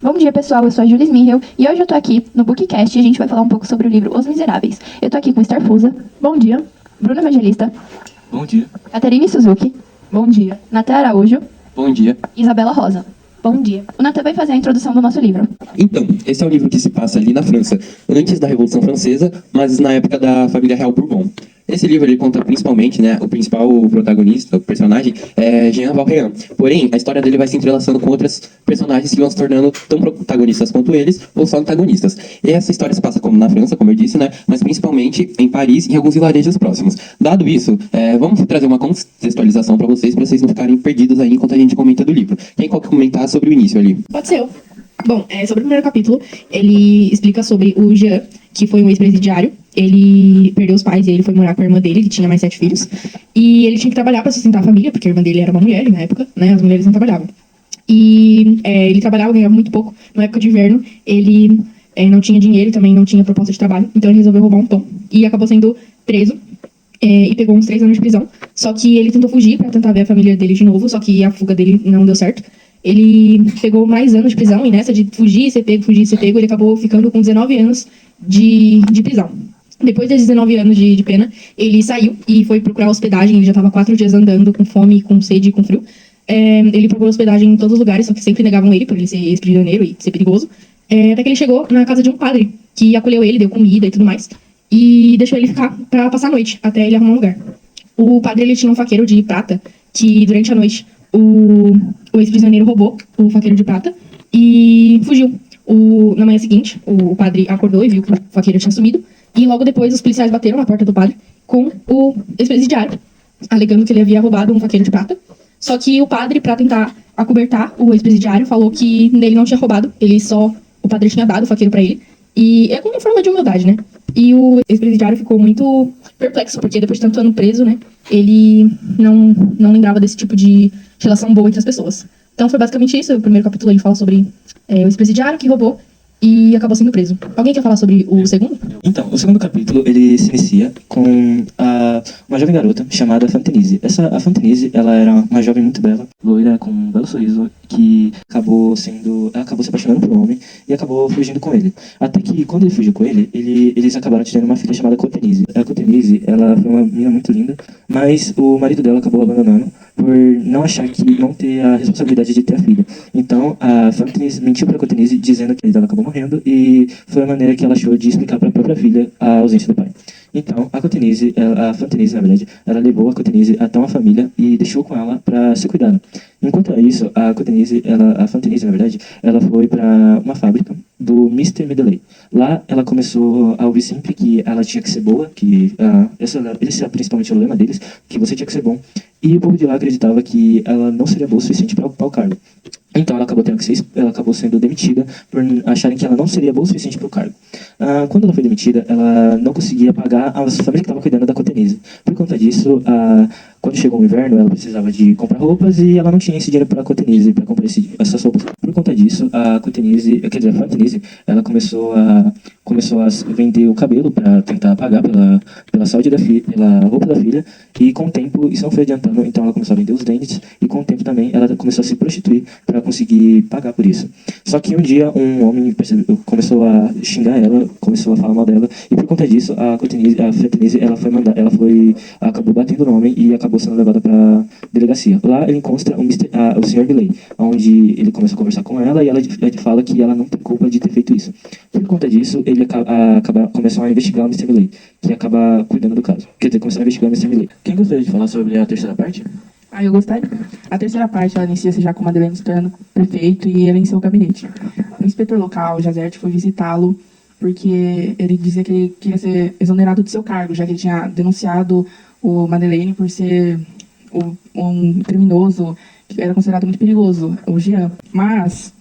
Bom dia, pessoal. Eu sou a Julia Smirrel e hoje eu tô aqui no Bookcast e a gente vai falar um pouco sobre o livro Os Miseráveis. Eu tô aqui com Esther Fusa. Bom dia. Bruno Evangelista. Bom dia. Caterine Suzuki. Bom dia. Natan Araújo. Bom dia. Isabela Rosa. Bom dia. O Natan vai fazer a introdução do nosso livro. Então, esse é um livro que se passa ali na França, antes da Revolução Francesa, mas na época da família Real Bourbon. Esse livro ele conta principalmente, o principal protagonista, o personagem, é Jean Valjean. Porém, a história dele vai se entrelaçando com outros personagens que vão se tornando tão protagonistas quanto eles, ou só antagonistas. E essa história se passa como na França, como eu disse, mas principalmente em Paris e em alguns vilarejos próximos. Dado isso, vamos trazer uma contextualização para vocês não ficarem perdidos aí enquanto a gente comenta do livro. Quem quer comentar sobre o início ali? Pode ser eu. Bom, sobre o primeiro capítulo, ele explica sobre o Jean, que foi um ex-presidiário. Ele perdeu os pais e ele foi morar com a irmã dele, que tinha mais 7 filhos. E ele tinha que trabalhar para sustentar a família, porque a irmã dele era uma mulher, e na época, as mulheres não trabalhavam. E ele trabalhava, ganhava muito pouco. Na época de inverno, ele não tinha dinheiro e também não tinha proposta de trabalho. Então ele resolveu roubar um pão. E acabou sendo preso. E pegou uns 3 anos de prisão. Só que ele tentou fugir para tentar ver a família dele de novo, só que a fuga dele não deu certo. Ele pegou mais anos de prisão e nessa de fugir e ser pego, ele acabou ficando com 19 anos de prisão. Depois desses 19 anos de pena, ele saiu e foi procurar hospedagem. Ele já estava 4 dias andando com fome, com sede e com frio. Ele procurou hospedagem em todos os lugares, só que sempre negavam ele por ele ser ex-prisioneiro e ser perigoso. Até que ele chegou na casa de um padre, que acolheu ele, deu comida e tudo mais. E deixou ele ficar para passar a noite, até ele arrumar um lugar. O padre ele tinha um faqueiro de prata, que durante a noite o ex-prisioneiro roubou o faqueiro de prata e fugiu. Na manhã seguinte, o padre acordou e viu que o faqueiro tinha sumido. E logo depois, os policiais bateram na porta do padre com o ex-presidiário, alegando que ele havia roubado um faqueiro de prata. Só que o padre, para tentar acobertar o ex-presidiário, falou que ele não tinha roubado, o padre tinha dado o faqueiro para ele. E é como uma forma de humildade, né? E o ex-presidiário ficou muito perplexo, porque depois de tanto ano preso, ele não lembrava desse tipo de relação boa entre as pessoas. Então foi basicamente isso. O primeiro capítulo ele fala sobre o ex-presidiário que roubou e acabou sendo preso. Alguém quer falar sobre o segundo? Então, o segundo capítulo, ele se inicia com uma jovem garota chamada Fantenise. A Fantenise, ela era uma jovem muito bela, loira, com um belo sorriso, que acabou se apaixonando por um homem e acabou fugindo com ele. Até que, quando ele fugiu com ele, eles acabaram tendo uma filha chamada Cotenise. A Cotenise, ela foi uma menina muito linda, mas o marido dela acabou abandonando por não achar que não ter a responsabilidade de ter a filha. Então, a Fantenise mentiu para a Cotenise, dizendo que ela acabou morrendo, e foi a maneira que ela achou de explicar para a própria filha a ausência do pai. Então, a Fantenise, na verdade, ela levou a Cotenise até uma família e deixou com ela para ser cuidada. Enquanto isso, a Fantenise, na verdade, ela foi para uma fábrica do Mr. Medley. Lá, ela começou a ouvir sempre que ela tinha que ser boa, que esse era principalmente o lema deles, que você tinha que ser bom. E o povo de lá acreditava que ela não seria boa o suficiente para ocupar o cargo. Então ela acabou sendo demitida por acharem que ela não seria boa o suficiente para o cargo. Quando ela foi demitida, ela não conseguia pagar a família que estava cuidando da Cotenise. Por conta disso, quando chegou o inverno, ela precisava de comprar roupas e ela não tinha esse dinheiro para a Cotenise, para comprar essas roupas. Por conta disso, a Fantenise, ela começou a vender o cabelo para tentar pagar pela saúde da filha, pela roupa da filha, e com o tempo isso não foi adiantando, então ela começou a vender os dentes, e com o tempo também ela começou a se prostituir para conseguir pagar por isso. Só que um dia um homem começou a xingar ela, começou a falar mal dela, e por conta disso a Fantenise, acabou batendo no homem e acabou sendo levada para delegacia. Lá ele encontra o Sr. Milley, onde ele começa a conversar com ela e ela fala que ela não tem culpa de ter feito isso. Por conta disso, ele começou a investigar o Mr. Milley, que acaba cuidando do caso. Quer dizer, começou a investigar o Mr. Milley. Quem gostaria de falar sobre a terceira parte? Eu gostaria. A terceira parte, ela inicia-se já com Madeleine se tornando prefeito e ele em seu gabinete. O inspetor local, Jazert, foi visitá-lo porque ele dizia que ele queria ser exonerado do seu cargo, já que ele tinha denunciado o Madeleine por ser um criminoso que era considerado muito perigoso, o Jean. Mas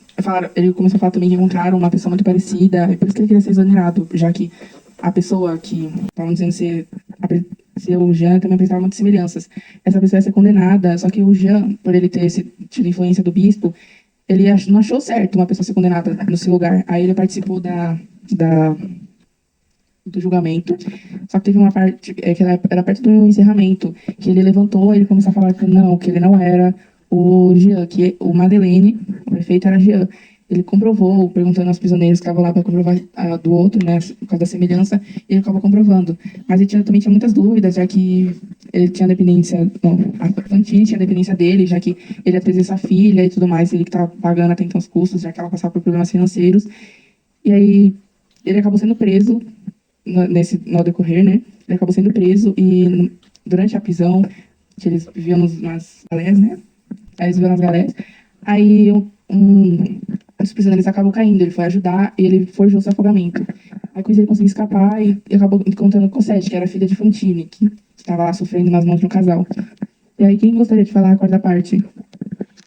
ele começou a falar também que encontraram uma pessoa muito parecida, e por isso que ele queria ser exonerado, já que a pessoa que estavam dizendo ser o Jean também apresentava muitas semelhanças. Essa pessoa ia ser condenada, só que o Jean, por ele ter tido influência do bispo, ele não achou certo uma pessoa ser condenada no seu lugar. Aí ele participou do julgamento, só que teve uma parte que era perto do encerramento, que ele levantou e ele começou a falar que ele não era o Jean, que o Madeleine, o prefeito, era Jean. ele comprovou, perguntando aos prisioneiros que estavam lá para comprovar a do outro, né, por causa da semelhança, e ele acabou comprovando. Mas ele também tinha muitas dúvidas, já que ele tinha dependência, não, a Fantine tinha dependência dele, já que ele ia trazer essa filha e tudo mais, ele que estava pagando até então os custos, já que ela passava por problemas financeiros. E aí ele acabou sendo preso no decorrer, né? Ele acabou sendo preso e durante a prisão, que eles viviam nas galés, né? Aí eles viviam nas galés. Aí os prisioneiros acabam caindo, ele foi ajudar e ele forjou seu afogamento. Aí com isso ele conseguiu escapar e acabou encontrando Cosette, que era filha de Fantine, que estava lá sofrendo nas mãos de um casal. E aí quem gostaria de falar a quarta parte?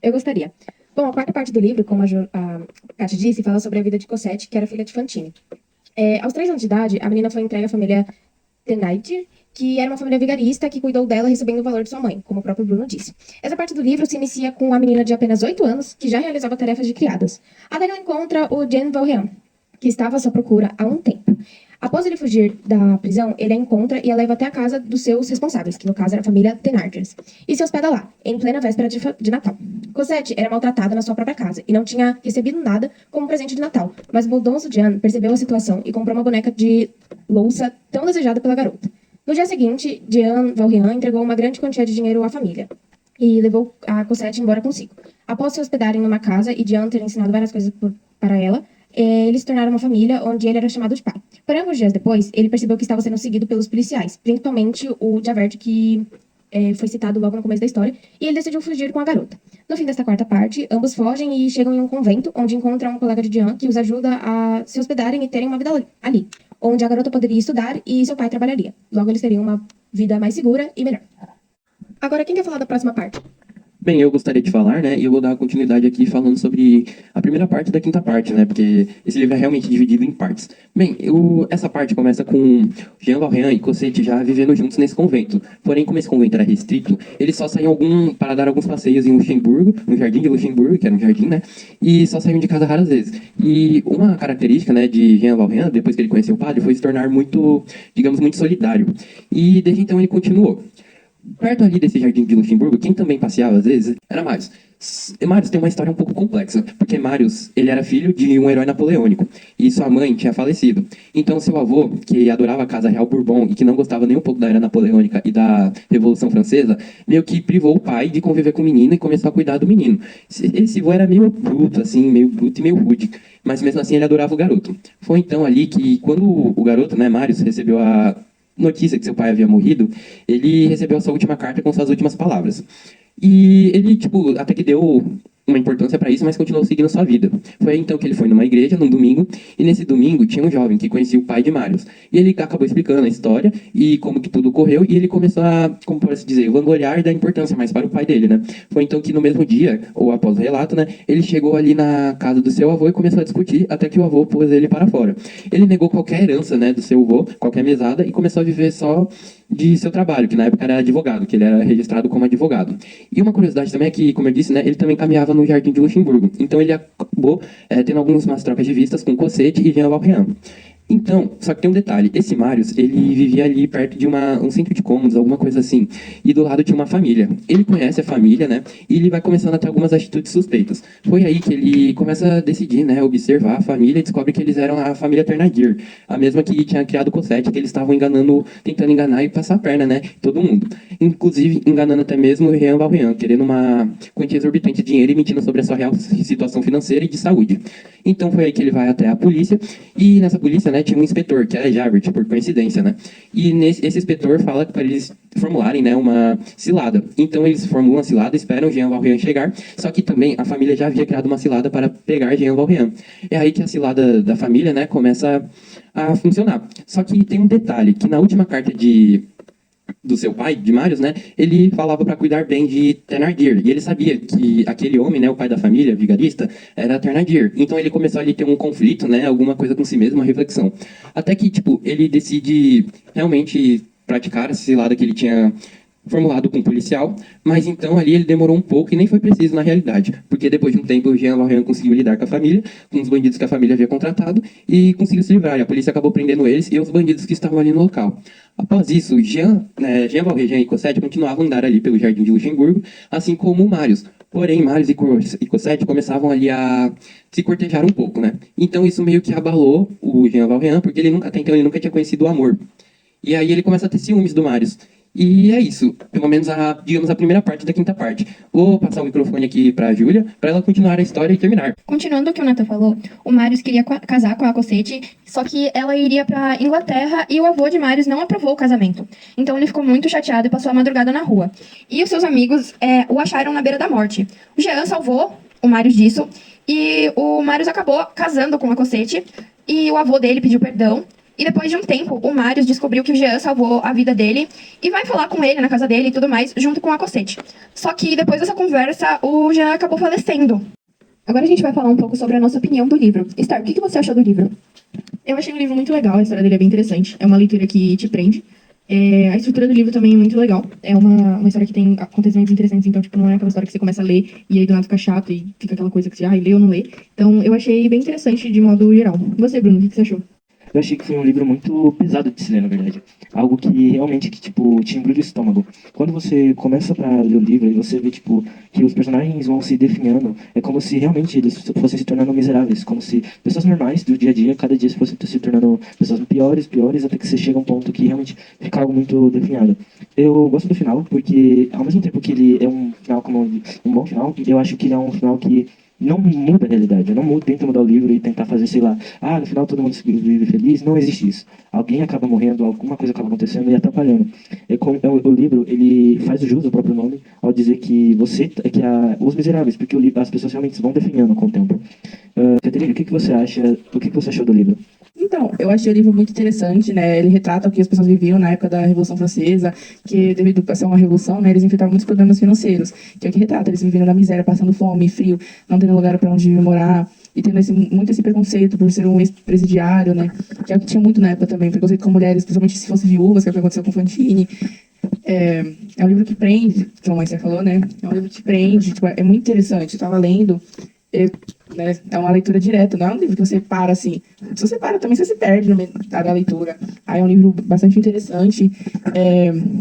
Eu gostaria. Bom, a quarta parte do livro, como a Kátia disse, fala sobre a vida de Cosette, que era filha de Fantine. Aos 3 anos de idade, a menina foi entregue à família Thénardier, que era uma família vigarista que cuidou dela recebendo o valor de sua mãe, como o próprio Bruno disse. Essa parte do livro se inicia com a menina de apenas 8 anos, que já realizava tarefas de criadas. Até que ela encontra o Jean Valjean, que estava à sua procura há um tempo. Após ele fugir da prisão, ele a encontra e a leva até a casa dos seus responsáveis, que no caso era a família Thénardier, e se hospeda lá, em plena véspera de Natal. Cosette era maltratada na sua própria casa e não tinha recebido nada como presente de Natal, mas o bondoso Jean percebeu a situação e comprou uma boneca de louça tão desejada pela garota. No dia seguinte, Jean Valjean entregou uma grande quantia de dinheiro à família e levou a Cosette embora consigo. Após se hospedarem numa casa e Jean ter ensinado várias coisas para ela, eles se tornaram uma família onde ele era chamado de pai. Porém, alguns dias depois, ele percebeu que estava sendo seguido pelos policiais, principalmente o Javert, que foi citado logo no começo da história, e ele decidiu fugir com a garota. No fim desta quarta parte, ambos fogem e chegam em um convento, onde encontram um colega de Jean que os ajuda a se hospedarem e terem uma vida ali, onde a garota poderia estudar e seu pai trabalharia. Logo, eles teriam uma vida mais segura e melhor. Agora, quem quer falar da próxima parte? Bem, eu gostaria de falar, né, e eu vou dar continuidade aqui falando sobre a primeira parte da quinta parte, né, porque esse livro é realmente dividido em partes. Bem, essa parte começa com Jean Valjean e Cosette já vivendo juntos nesse convento. Porém, como esse convento era restrito, eles só saíam para dar alguns passeios em Luxemburgo, no Jardim de Luxemburgo, que era um jardim, né, e só saíam de casa raras vezes. E uma característica, né, de Jean Valjean, depois que ele conheceu o padre, foi se tornar muito, digamos, muito solidário. E desde então ele continuou. Perto ali desse Jardim de Luxemburgo, quem também passeava às vezes era Marius. Marius tem uma história um pouco complexa, porque Marius, ele era filho de um herói napoleônico, e sua mãe tinha falecido. Então seu avô, que adorava a Casa Real Bourbon e que não gostava nem um pouco da era napoleônica e da Revolução Francesa, meio que privou o pai de conviver com o menino e começou a cuidar do menino. Esse avô era meio bruto, assim, meio bruto e meio rude, mas mesmo assim ele adorava o garoto. Foi então ali que, quando o garoto, né, Marius, recebeu a notícia que seu pai havia morrido, ele recebeu a sua última carta com suas últimas palavras. E ele, tipo, até que deu uma importância para isso, mas continuou seguindo sua vida. Foi aí, então, que ele foi numa igreja, num domingo, e nesse domingo tinha um jovem que conhecia o pai de Marius. E ele acabou explicando a história e como que tudo ocorreu, e ele começou a, como pode-se dizer, vangloriar e dar importância mais para o pai dele, né? Foi então que no mesmo dia, ou após o relato, né, ele chegou ali na casa do seu avô e começou a discutir, até que o avô pôs ele para fora. Ele negou qualquer herança, né, do seu avô, qualquer mesada, e começou a viver só de seu trabalho, que na época era advogado, que ele era registrado como advogado. E uma curiosidade também é que, como eu disse, né, ele também caminhava no Jardim de Luxemburgo. Então ele acabou tendo algumas trocas de vistas com Cosette e Jean Valjean. Então, só que tem um detalhe, esse Marius, ele vivia ali perto de um centro de cômodos, alguma coisa assim, e do lado tinha uma família. Ele conhece a família, né, e ele vai começando a ter algumas atitudes suspeitas. Foi aí que ele começa a decidir, né, observar a família e descobre que eles eram a família Thénardier, a mesma que tinha criado Cosette, que eles estavam tentando enganar e passar a perna, né, todo mundo. Inclusive, enganando até mesmo o Jean Valjean, querendo uma quantia exorbitante de dinheiro e mentindo sobre a sua real situação financeira e de saúde. Então foi aí que ele vai até a polícia, e nessa polícia, né, tinha um inspetor, que era Javert, por coincidência, né? E esse inspetor fala para eles formularem, né, uma cilada. Então eles formulam a cilada, esperam Jean Valjean chegar, só que também a família já havia criado uma cilada para pegar Jean Valjean. É aí que a cilada da família, né, começa a funcionar. Só que tem um detalhe, que na última carta do seu pai, de Marius, né, ele falava para cuidar bem de Thénardier, e ele sabia que aquele homem, né, o pai da família, vigarista, era Thénardier. Então ele começou ali a ter um conflito, né, alguma coisa com si mesmo, uma reflexão. Até que, tipo, ele decide realmente praticar essa cilada que ele tinha formulado com um policial, mas então ali ele demorou um pouco e nem foi preciso na realidade, porque depois de um tempo o Jean Valjean conseguiu lidar com a família, com os bandidos que a família havia contratado, e conseguiu se livrar, e a polícia acabou prendendo eles e os bandidos que estavam ali no local. Após isso, Jean Valjean e Cosette continuavam a andar ali pelo Jardim de Luxemburgo, assim como o Marius. Porém, Marius e Cosette começavam ali a se cortejar um pouco, né? Então isso meio que abalou o Jean Valjean, porque até então ele nunca tinha conhecido o amor. E aí ele começa a ter ciúmes do Marius. E é isso, pelo menos digamos, a primeira parte da quinta parte. Vou passar o microfone aqui pra Júlia, para ela continuar a história e terminar. Continuando o que o Nathan falou, o Marius queria casar com a Cosette, só que ela iria pra Inglaterra e o avô de Marius não aprovou o casamento. Então ele ficou muito chateado e passou a madrugada na rua. E os seus amigos o acharam na beira da morte. O Jean salvou o Marius disso e o Marius acabou casando com a Cosette e o avô dele pediu perdão. E depois de um tempo, o Marius descobriu que o Jean salvou a vida dele e vai falar com ele na casa dele e tudo mais, junto com a Cosette. Só que depois dessa conversa, o Jean acabou falecendo. Agora a gente vai falar um pouco sobre a nossa opinião do livro. Star, o que você achou do livro? Eu achei o livro muito legal, a história dele é bem interessante. É uma leitura que te prende. A estrutura do livro também é muito legal. É uma história que tem acontecimentos interessantes, então, tipo, não é aquela história que você começa a ler e aí do nada fica chato e fica aquela coisa que você, lê ou não lê. Então, eu achei bem interessante de modo geral. E você, Bruno, o que você achou? Eu achei que foi um livro muito pesado de se ler, na verdade. Algo que realmente te embrulha o estômago. Quando você começa pra ler o livro e você vê, que os personagens vão se definhando, é como se realmente eles fossem se tornando miseráveis. Como se pessoas normais do dia a dia, cada dia fossem se tornando pessoas piores, até que você chega a um ponto que realmente fica algo muito definhado. Eu gosto do final, porque ao mesmo tempo que ele é um final como um bom final, eu acho que ele é um final que não muda a realidade, não tenta mudar o livro e tentar fazer, sei lá, no final todo mundo vive feliz, não existe isso. Alguém acaba morrendo, alguma coisa acaba acontecendo e atrapalhando. O livro, ele faz o jus ao próprio nome ao dizer que os miseráveis, porque as pessoas realmente vão definhando com o tempo. Caterina, o que você achou do livro? Então, eu achei o livro muito interessante, né? Ele retrata o que as pessoas viviam na época da Revolução Francesa, que devido a ser uma revolução, né, eles enfrentavam muitos problemas financeiros, que é o que retrata, eles viviam na miséria, passando fome, frio, não tendo lugar para onde morar, e tendo muito esse preconceito por ser um ex-presidiário, né? Que é o que tinha muito na época também, preconceito com mulheres, principalmente se fossem viúvas, que é o que aconteceu com Fantine. É um livro que prende, como a Marcia falou, né? É um livro que prende, é muito interessante. Eu estava lendo, né, é uma leitura direta, não é um livro que você para assim. Se você para também, você se perde no meio da leitura. Aí é um livro bastante interessante.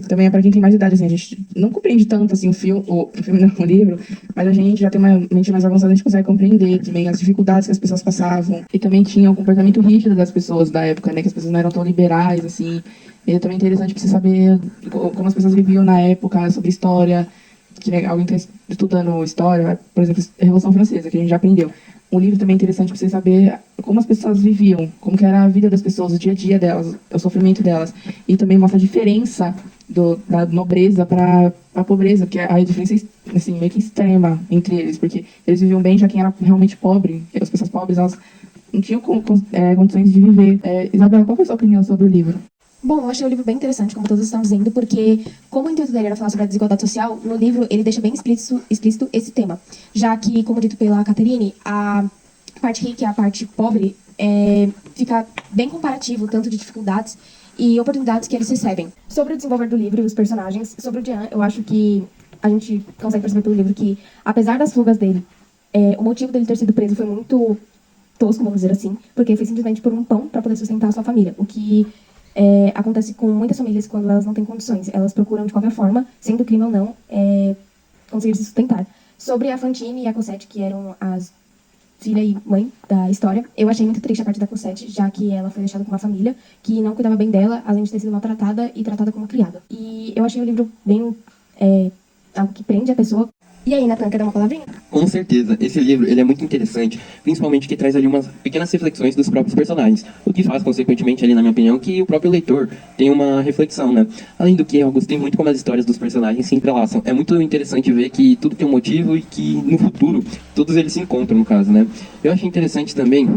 Também é para quem tem mais idade, assim, a gente não compreende tanto assim, o filme não, o livro, mas a gente já tem uma mente mais avançada, a gente consegue compreender também as dificuldades que as pessoas passavam. E também tinha o comportamento rígido das pessoas da época, né, que as pessoas não eram tão liberais, assim. E é também interessante para você saber como as pessoas viviam na época, sobre história, que, né, alguém está estudando história, por exemplo, a Revolução Francesa, que a gente já aprendeu. Um livro também interessante para você saber como as pessoas viviam, como que era a vida das pessoas, o dia a dia delas, o sofrimento delas. E também mostra a diferença da nobreza para a pobreza, que é a diferença assim, meio que extrema entre eles, porque eles viviam bem, já quem era realmente pobre, as pessoas pobres, elas não tinham condições de viver. Isabela, qual foi a sua opinião sobre o livro? Bom, eu achei o livro bem interessante, como todos estão dizendo, porque, como o intuito dele era falar sobre a desigualdade social, no livro ele deixa bem explícito esse tema. Já que, como dito pela Caterine, a parte rica e a parte pobre fica bem comparativo, tanto de dificuldades e oportunidades que eles recebem. Sobre o desenvolver do livro e os personagens, sobre o Jean, eu acho que a gente consegue perceber pelo livro que, apesar das fugas dele, o motivo dele ter sido preso foi muito tosco, vamos dizer assim, porque foi simplesmente por um pão para poder sustentar a sua família, o que acontece com muitas famílias quando elas não têm condições. Elas procuram, de qualquer forma, sendo crime ou não, conseguir se sustentar. Sobre a Fantine e a Cosette, que eram as filha e mãe da história, eu achei muito triste a parte da Cosette, já que ela foi deixada com uma família que não cuidava bem dela, além de ter sido maltratada e tratada como criada. E eu achei o livro bem algo que prende a pessoa. E aí, Nathan, quer dar uma palavrinha? Com certeza, esse livro ele é muito interessante, principalmente que traz ali umas pequenas reflexões dos próprios personagens, o que faz, consequentemente, ali na minha opinião, que o próprio leitor tenha uma reflexão, né? Além do que, eu gostei muito como as histórias dos personagens se entrelaçam. É muito interessante ver que tudo tem um motivo e que, no futuro, todos eles se encontram, no caso, né? Eu achei interessante também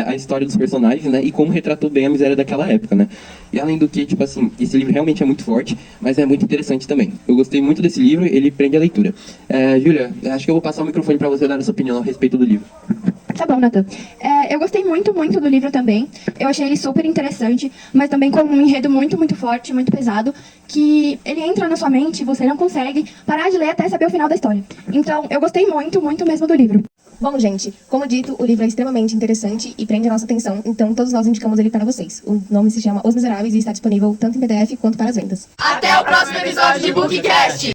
a história dos personagens, né? E como retratou bem a miséria daquela época, né? E além do que, tipo assim, esse livro realmente é muito forte, mas é muito interessante também. Eu gostei muito desse livro, ele prende a leitura. Júlia, acho que eu vou passar o microfone para você dar a sua opinião a respeito do livro. Tá bom, Nathan. Eu gostei muito, muito do livro também. Eu achei ele super interessante, mas também com um enredo muito, muito forte, muito pesado, que ele entra na sua mente e você não consegue parar de ler até saber o final da história. Então, eu gostei muito, muito mesmo do livro. Bom, gente, como dito, o livro é extremamente interessante e prende a nossa atenção, então todos nós indicamos ele para vocês. O nome se chama Os Miseráveis e está disponível tanto em PDF quanto para as vendas. Até o próximo episódio de BookCast!